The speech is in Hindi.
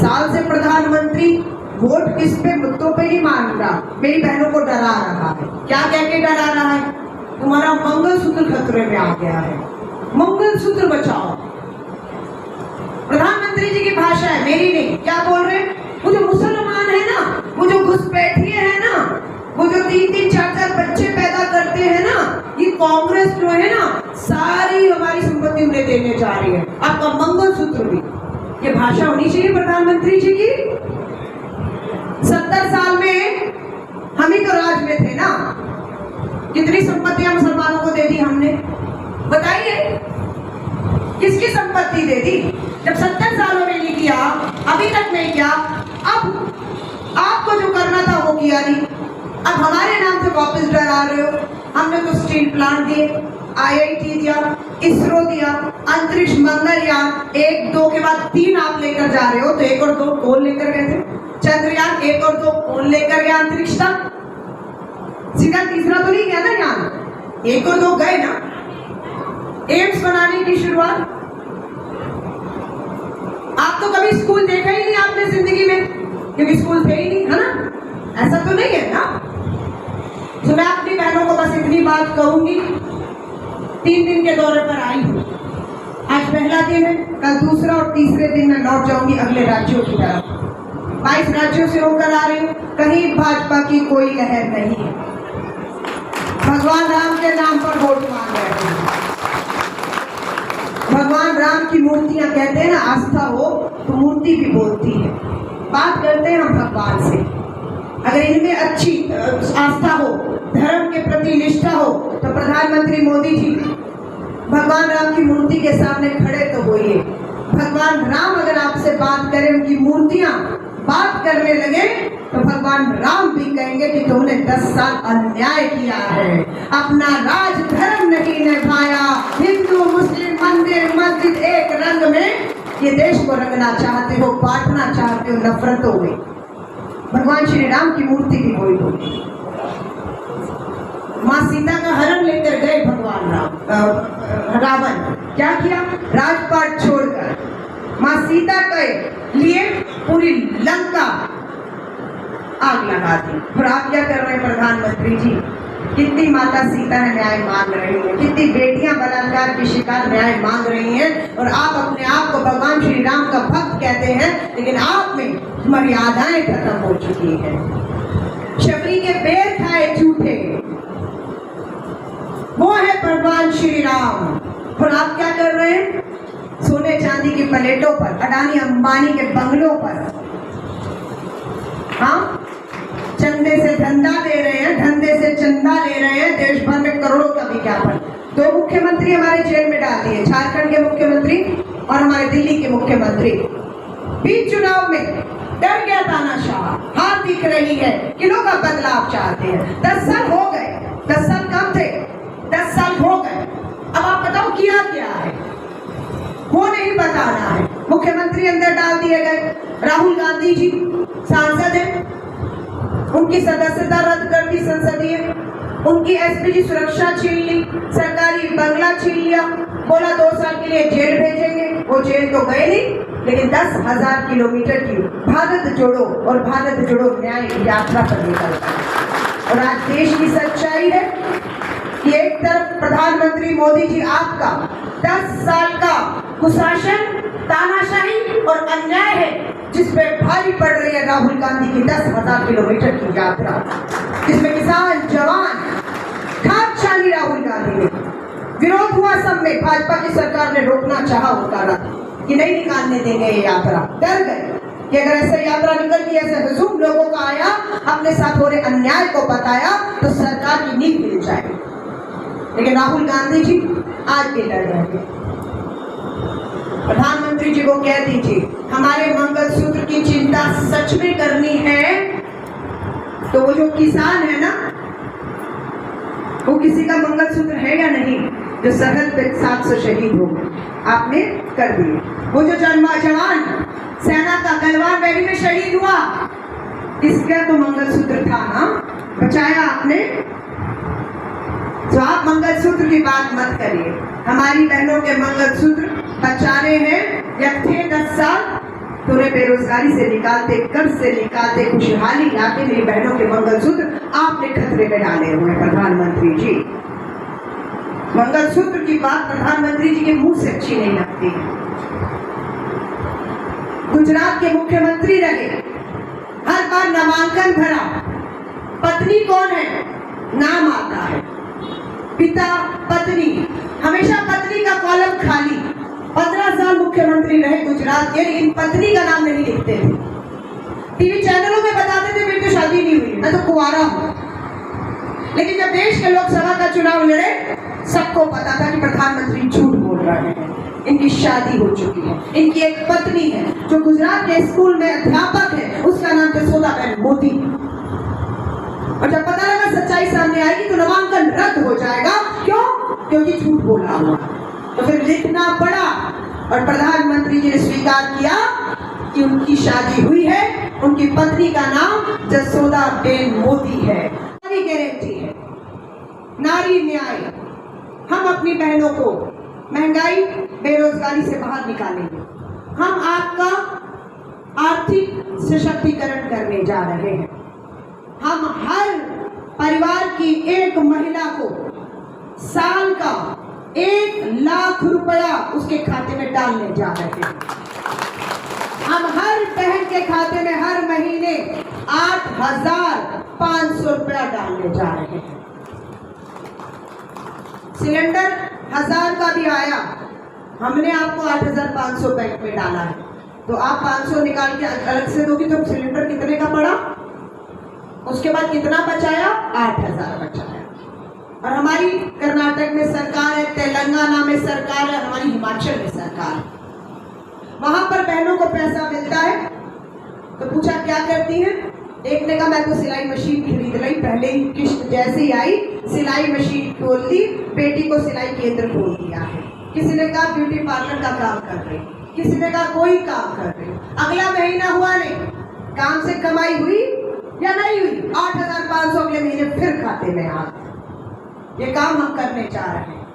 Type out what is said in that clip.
साल से प्रधानमंत्री वोट किस पे मुद्दों पे नहीं मांग रहा, मेरी बहनों को डरा रहा है। क्या कह के डरा रहा है? तुम्हारा मंगलसूत्र खतरे में आ गया है, मंगलसूत्र बचाओ। प्रधानमंत्री जी की भाषा है, मेरी नहीं। क्या बोल रहे हैं? वो जो मुसलमान है ना, वो जो घुसपैठिए है ना, वो जो 3-3, 4-4 बच्चे पैदा करते हैं ना, ये कांग्रेस जो है ना, सारी हमारी संपत्ति उन्हें देने जा रही है, आपका मंगलसूत्र भी। ये भाषा होनी चाहिए प्रधानमंत्री जी की। 70 साल में हम ही तो राज में थे ना, कितनी संपत्तियां मुसलमानों को दे दी हमने? बताइए, किसकी संपत्ति दे दी? जब 70 सालों में नहीं किया, अभी तक नहीं किया, अब आपको जो करना था वो किया नहीं, अब हमारे नाम से वापस डरा रहे हो। हमने तो स्टील प्लांट दिए, IIT दिया, इसरो दिया, अंतरिक्ष मंगलयान 1, 2 के बाद 3 आप लेकर जा रहे हो, तो 1 और 2 कौन लेकर गए थे? चंद्रयान 1 और 2 कौन लेकर गया अंतरिक्ष तक? सीधा तीसरा तो नहीं गया ना यान, 1 और 2 गए ना। एम्स बनाने की शुरुआत, आप तो कभी स्कूल देखा ही नहीं आपने जिंदगी में, क्योंकि स्कूल थे ही नहीं, है ना? ऐसा तो नहीं है ना? तो मैं अपनी बहनों को बस इतनी बात कहूंगी, 3 दिन के दौरे पर आई हूँ, आज पहला दिन है, कल दूसरा और तीसरे दिन मैं लौट जाऊंगी अगले राज्यों की तरफ। 22 राज्यों से होकर आ रही हूँ, कहीं भाजपा की कोई लहर नहीं है। भगवान राम के नाम पर वोट मांग रहे हैं। भगवान राम की मूर्तियां कहते हैं ना, आस्था हो तो मूर्ति भी बोलती है। बात करते हैं हम भगवान से, अगर इनमें अच्छी आस्था हो, धर्म के प्रति निष्ठा हो, तो प्रधानमंत्री मोदी जी भगवान राम की मूर्ति के सामने खड़े तो होइए। भगवान राम अगर आपसे बात करें, उनकी मूर्तियां बात करने लगे, तो भगवान राम भी कहेंगे कि तुमने 10 साल अन्याय किया है, अपना राज धर्म नहीं निभाया, हिंदू मुस्लिम मंदिर मस्जिद एक रंग में ये देश को रंगना चाहते हो, बांटना चाहते हो नफरतों में। भगवान श्री राम की मूर्ति भी वही होगी। माँ सीता का हरण लेकर गए भगवान रावण, क्या किया? राजपाट छोड़कर माँ सीता के लिए पूरी लंका आग लगा दी। और आप क्या कर रहे हैं प्रधानमंत्री जी? कितनी माता सीता है न्याय मांग रही है, कितनी बेटियां बलात्कार की शिकार न्याय मांग रही हैं, और आप अपने आप को भगवान श्री राम का भक्त कहते हैं, लेकिन आप में मर्यादाएं खत्म हो चुकी है। शबरी के पैर खाए झूठे, वो है भगवान श्री राम। और आप क्या कर रहे हैं? सोने चांदी की प्लेटों पर, अडानी अंबानी के बंगलों पर, हाँ, चंदे से धंधा ले रहे हैं, धंधे से चंदा ले रहे हैं, देश भर में करोड़ों का विज्ञापन। 2 मुख्यमंत्री हमारे जेल में डाल दिए, झारखंड के मुख्यमंत्री और हमारे दिल्ली के मुख्यमंत्री। बीच चुनाव में डर गया तानाशाह, हार दिख रही है कि लोग अब बदलाव चाहते हैं। 10 साल हो गए, 10 साल कम थे, 10 साल हो गए, अब आप बताओ किया क्या है? वो नहीं बताना है। मुख्यमंत्री अंदर डाल दिए गए, राहुल गांधी जी सांसद हैं, उनकी सदस्यता रद्द कर दी संसदीय, उनकी एसपीजी सुरक्षा छीन ली, सरकारी बंगला छीन लिया, बोला 2 साल के लिए जेल भेजेंगे। वो जेल तो गए नहीं, लेकिन 10,000 किलोमीटर की भारत जोड़ो और भारत जोड़ो न्याय यात्रा पर निकल गए। और आज देश की सच्चाई है कि एक तरफ प्रधानमंत्री मोदी जी आपका 10 साल का कुशासन, तानाशाही और अन्याय है, जिसपे भारी पड़ रही है राहुल गांधी की 10,000 किलोमीटर की यात्रा, जिसमें किसान जवान खाक छानी राहुल गांधी ने। विरोध हुआ सब में, भाजपा की सरकार ने रोकना चाहा उतारा कि नहीं निकालने देंगे ये यात्रा। डर गए कि अगर ऐसे यात्रा निकल गई, ऐसे हुजूम लोगों का आया, अपने साथ हो रहे अन्याय को बताया, तो सरकार की नींव मिल जाएगी। लेकिन राहुल गांधी जी आज भी लड़ रहे हैं। प्रधानमंत्री जी को कह दीजिए, हमारे मंगलसूत्र की चिंता सच में करनी है तो वो जो किसान है ना, वो किसी का मंगलसूत्र है या नहीं, जो सरहद पे 700 शहीद हो गए, आपने कर दिए। वो जो जवान सेना का गलवान वैली में शहीद हुआ, इसका तो मंगलसूत्र था ना, बचाया आपने। तो आप मंगलसूत्र की बात मत करिए, हमारी बहनों के मंगलसूत्र बचा रहे हैं। या थे 10 साल, तो उन्हें बेरोजगारी से निकालते, कर्ज से निकालते, खुशहाली लाते मेरी बहनों के मंगलसूत्र आपने खतरे में डाले हुए हैं प्रधानमंत्री जी। मंगलसूत्र की बात प्रधानमंत्री जी के मुंह से अच्छी नहीं लगती। गुजरात के मुख्यमंत्री रहे, हर बार नामांकन भरा, पत्नी कौन है नाम आता है, पिता पत्नी, हमेशा पत्नी का कॉलम खाली। 15 साल मुख्यमंत्री रहे गुजरात के, लेकिन पत्नी का नाम नहीं लिखते थे। टीवी चैनलों में बताते थे मेरी तो शादी नहीं हुई, मैं तो कुंवारा हूं। लेकिन जब देश के लोकसभा का चुनाव लड़े, सबको पता था कि प्रधानमंत्री झूठ बोल रहे हैं, इनकी शादी हो चुकी है, इनकी एक पत्नी है जो गुजरात के स्कूल में अध्यापक है, उसका नाम जसोदाबेन मोदी। और जब पता लगा सच्चाई सामने आएगी तो नामांकन रद्द हो जाएगा। क्यों? क्योंकि झूठ बोला हुआ। तो फिर लिखना पड़ा और प्रधानमंत्री जी ने स्वीकार किया कि उनकी शादी हुई है, उनकी पत्नी का नाम जसोदाबेन मोदी है। नारी गारंटी है, नारी न्याय। हम अपनी बहनों को महंगाई, बेरोजगारी से बाहर निकालेंगे। हम आपका आर्थिक सशक्तिकरण करने जा रहे हैं। हम हर परिवार की एक महिला को साल का 1 लाख रुपया उसके खाते में डालने जा रहे हैं। हम हर बहन के खाते में हर महीने 8,500 रुपया डालने जा रहे हैं। सिलेंडर 1000 का भी आया, हमने आपको 8,500 बैंक में डाला है, तो आप 500 निकाल के अलग से दोगी तो सिलेंडर कितने का पड़ा? उसके बाद कितना बचाया? 8,000 बचाया। और हमारी कर्नाटक में सरकार है, तेलंगाना में सरकार है, हमारी हिमाचल में सरकार है। वहां पर बहनों को पैसा मिलता है तो पूछा क्या करती है? एक ने कहा मैं तो सिलाई मशीन खरीद ली, पहले ही किस्त जैसे ही आई सिलाई मशीन खोल दी, बेटी को सिलाई केंद्र खोल दिया है। किसी ने कहा ब्यूटी पार्लर का काम कर रही, किसी ने कहा कोई काम कर रही। अगला महीना हुआ नहीं, काम से कमाई हुई या नहीं हुई? 8,500 अगले महीने फिर खाते में आ गए। ये काम हम करने जा रहे हैं।